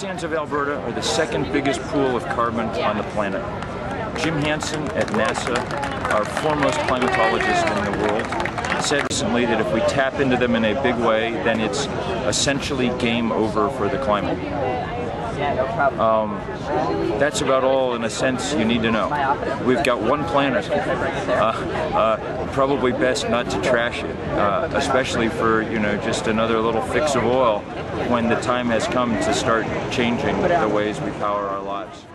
sands of Alberta are the second biggest pool of carbon on the planet. Jim Hansen at NASA, our foremost climatologist in the world, said recently that if we tap into them in a big way, then it's essentially game over for the climate. That's about all, in a sense, you need to know. We've got one planet. Probably best not to trash it, especially for, just another little fix of oil when the time has come to start changing the ways we power our lives.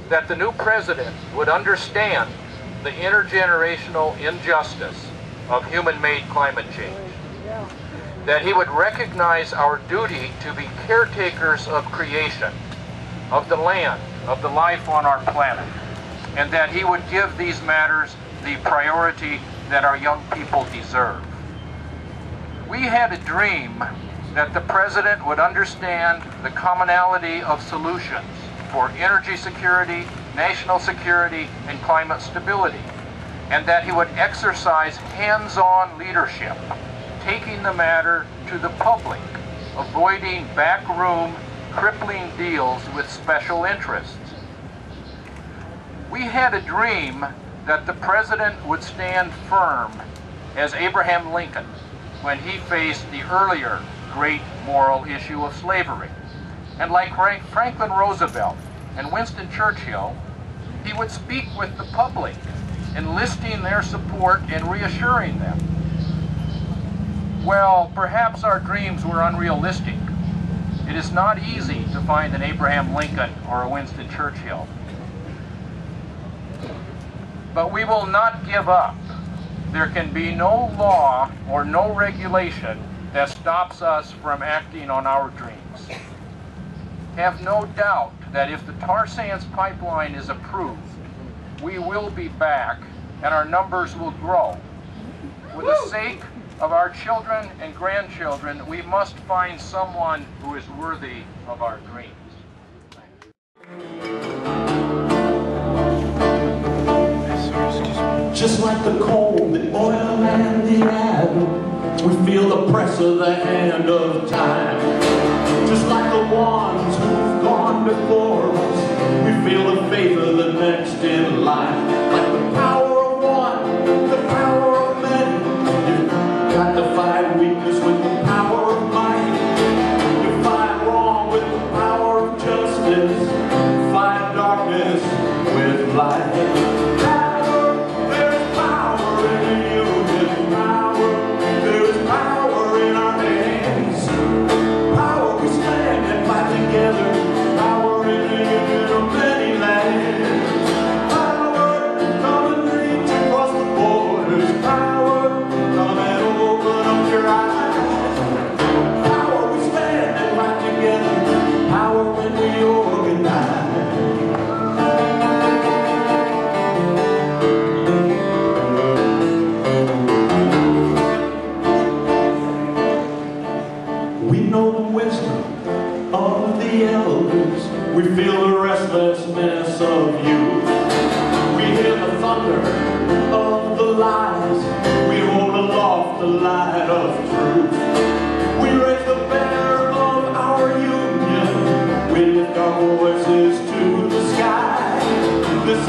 That the new president would understand the intergenerational injustice of human-made climate change. That he would recognize our duty to be caretakers of creation, of the land, of the life on our planet, and that he would give these matters the priority that our young people deserve. We had a dream that the president would understand the commonality of solutions for energy security, national security, and climate stability, and that he would exercise hands-on leadership, taking the matter to the public, avoiding backroom, crippling deals with special interests. We had a dream that the president would stand firm as Abraham Lincoln when he faced the earlier great moral issue of slavery. And like Franklin Roosevelt and Winston Churchill, he would speak with the public, enlisting their support and reassuring them. Well, perhaps our dreams were unrealistic. It is not easy to find an Abraham Lincoln or a Winston Churchill. But we will not give up. There can be no law or no regulation that stops us from acting on our dreams. Have no doubt that if the Tarsands Pipeline is approved, we will be back and our numbers will grow. For the sake of our children and grandchildren, we must find someone who is worthy of our dreams. Just like the coal, the oil, and the atom, we feel the press of the hand of time. Just like the ones who've gone before us, we feel the faith of the next in line. Like the power of one, the power of many, you've got to fight weakness with the power of might. You fight wrong with the power of justice, fight darkness with light. We feel the restlessness of youth. We hear the thunder of the lies. We hold aloft the light of truth. We raise the banner of our union. We lift our voices to the sky. This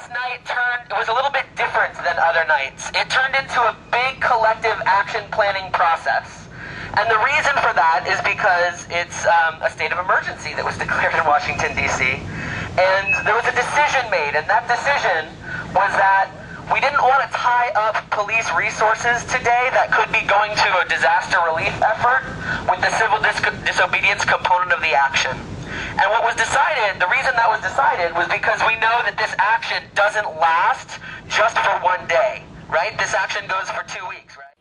last night was a little bit different than other nights. It turned into a big collective action planning process. And the reason for that is because it's a state of emergency that was declared in Washington, D.C. And there was a decision made, and that decision was that we didn't want to tie up police resources today that could be going to a disaster relief effort with the civil disobedience component of the action. And what was decided, the reason that was decided was because we know that this action doesn't last just for one day, right? This action goes for 2 weeks, right?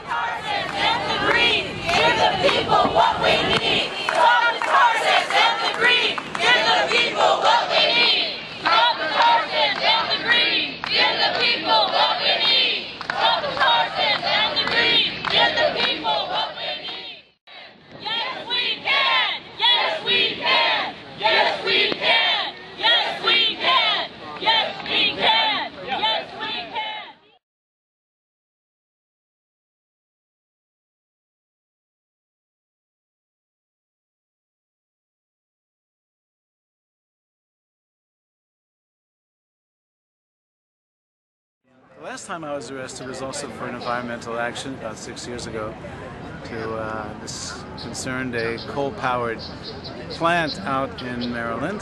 Tarsands and the green, give the people what we need. Stop the Tarsands and the green, give the people what we need. Stop the Tarsands and the green, give the people what we need. Stop the Tarsands and the green, give the people what we need. Yes, we can. Yes, we can. Yes, we can. Yes, we can. Yes, we can. Yes, we can. The last time I was arrested was also for an environmental action about 6 years ago. This concerned a coal-powered plant out in Maryland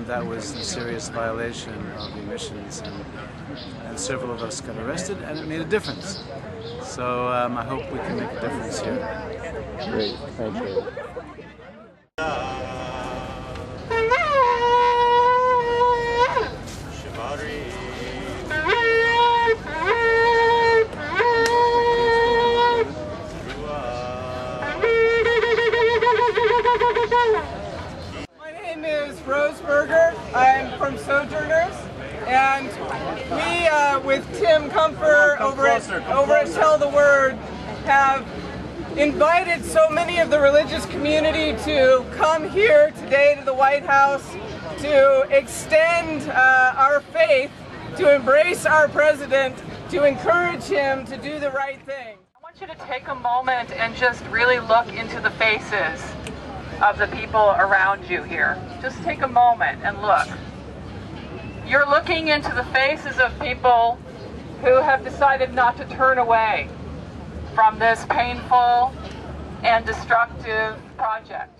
that was a serious violation of emissions, and several of us got arrested, and it made a difference. So I hope we can make a difference here. Great, thank you. I'm from Sojourners, and we, with Tim Comfort over at Tell the Word, have invited so many of the religious community to come here today to the White House to extend our faith, to embrace our president, to encourage him to do the right thing. I want you to take a moment and just really look into the faces of the people around you here. Just take a moment and look. You're looking into the faces of people who have decided not to turn away from this painful and destructive project.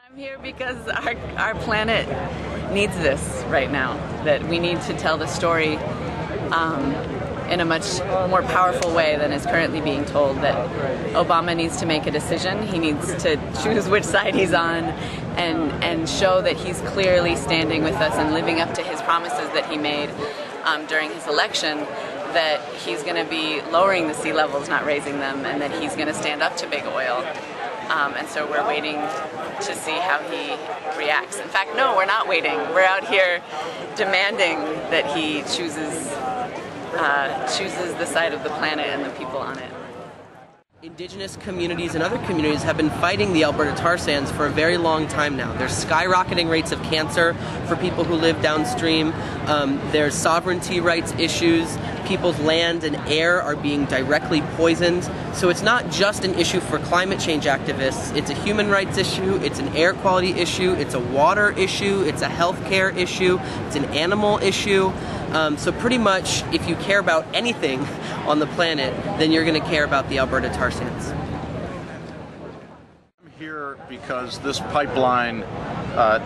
I'm here because our planet needs this right now, that we need to tell the story in a much more powerful way than is currently being told, that Obama needs to make a decision. He needs to choose which side he's on and show that he's clearly standing with us and living up to his promises that he made during his election, that he's going to be lowering the sea levels, not raising them, and that he's going to stand up to big oil. And so we're waiting to see how he reacts. In fact, no, we're not waiting. We're out here demanding that he chooses the side of the planet and the people on it. Indigenous communities and other communities have been fighting the Alberta tar sands for a very long time now. There's skyrocketing rates of cancer for people who live downstream. There's sovereignty rights issues. People's land and air are being directly poisoned. So it's not just an issue for climate change activists. It's a human rights issue. It's an air quality issue. It's a water issue. It's a healthcare issue. It's an animal issue. So pretty much, if you care about anything on the planet, then you're going to care about the Alberta tar sands. I'm here because this pipeline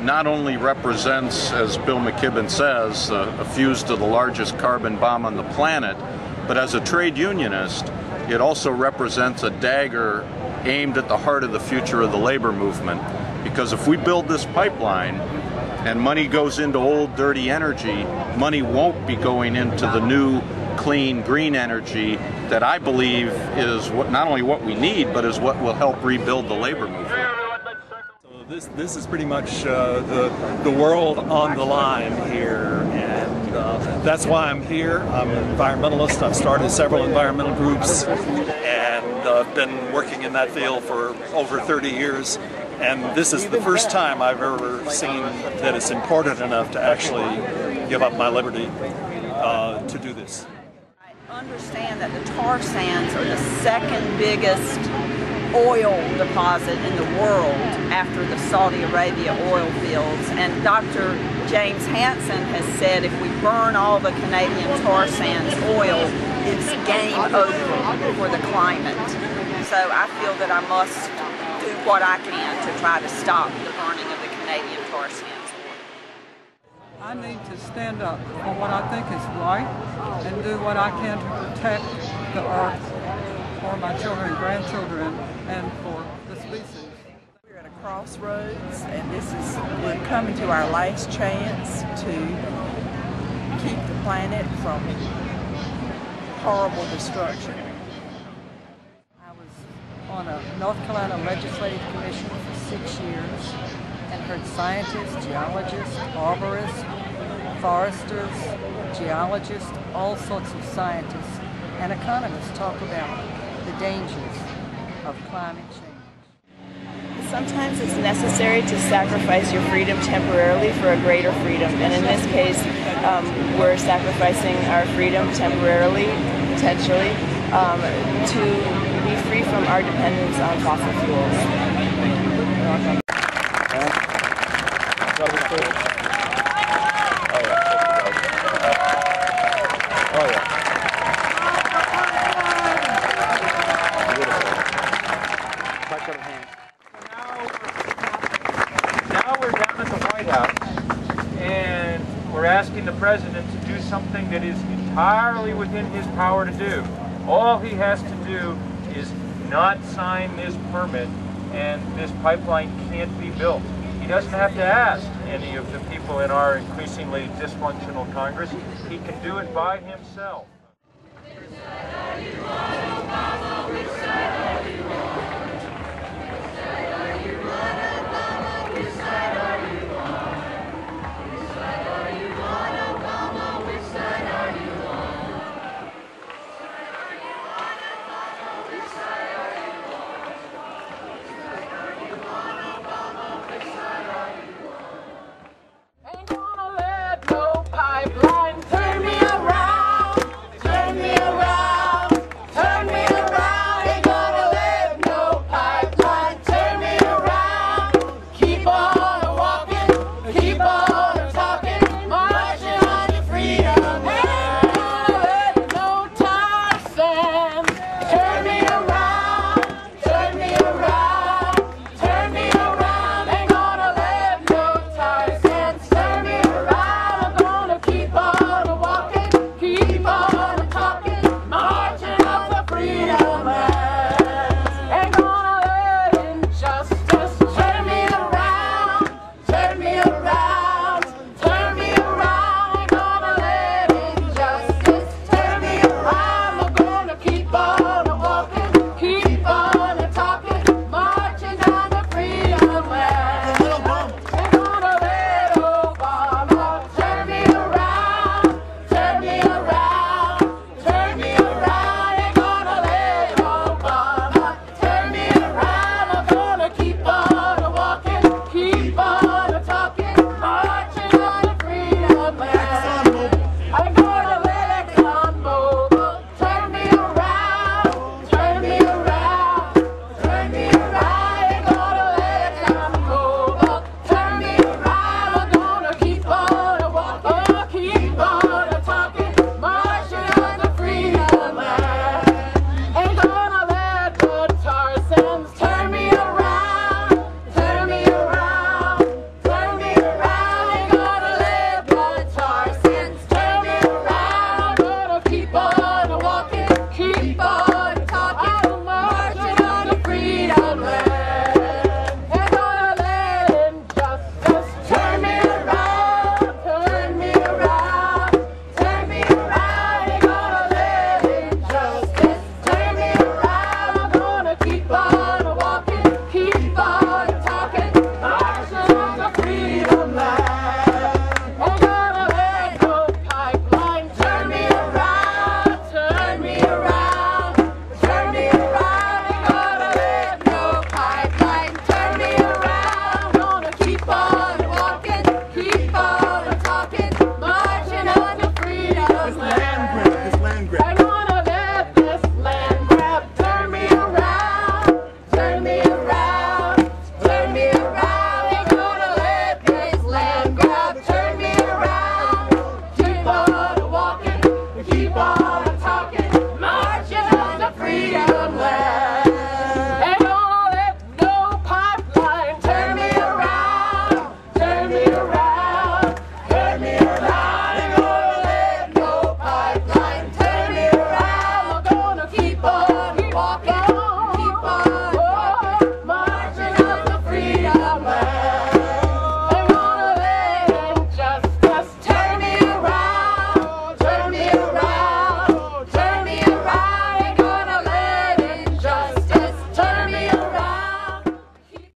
not only represents, as Bill McKibben says, a fuse to the largest carbon bomb on the planet, but as a trade unionist, it also represents a dagger aimed at the heart of the future of the labor movement. Because if we build this pipeline, and money goes into old, dirty energy, money won't be going into the new, clean, green energy that I believe is not only what we need, but is what will help rebuild the labor movement. So This is pretty much the world on the line here, and that's why I'm here. I'm an environmentalist. I've started several environmental groups, and I've been working in that field for over 30 years. And this is the first time I've ever seen that it's important enough to actually give up my liberty to do this. I understand that the tar sands are the second biggest oil deposit in the world after the Saudi Arabia oil fields, and Dr. James Hansen has said if we burn all the Canadian tar sands oil, it's game over for the climate. So I feel that I must do what I can to try to stop the burning of the Canadian tar sands oil. I need to stand up for what I think is right and do what I can to protect the earth for my children and grandchildren and for the species. We're at a crossroads, and we're coming to our last chance to keep the planet from horrible destruction. I was on a North Carolina Legislative Commission for 6 years and heard scientists, geologists, arborists, foresters, geologists, all sorts of scientists and economists talk about the dangers of climate change. Sometimes it's necessary to sacrifice your freedom temporarily for a greater freedom, and in this case we're sacrificing our freedom temporarily, potentially, to be free from our dependence on fossil fuels. Now we're down at the White House, and we're asking the president to do something that is entirely within his power to do. All he has to do is not sign this permit, and this pipeline can't be built. He doesn't have to ask any of the people in our increasingly dysfunctional Congress. He can do it by himself.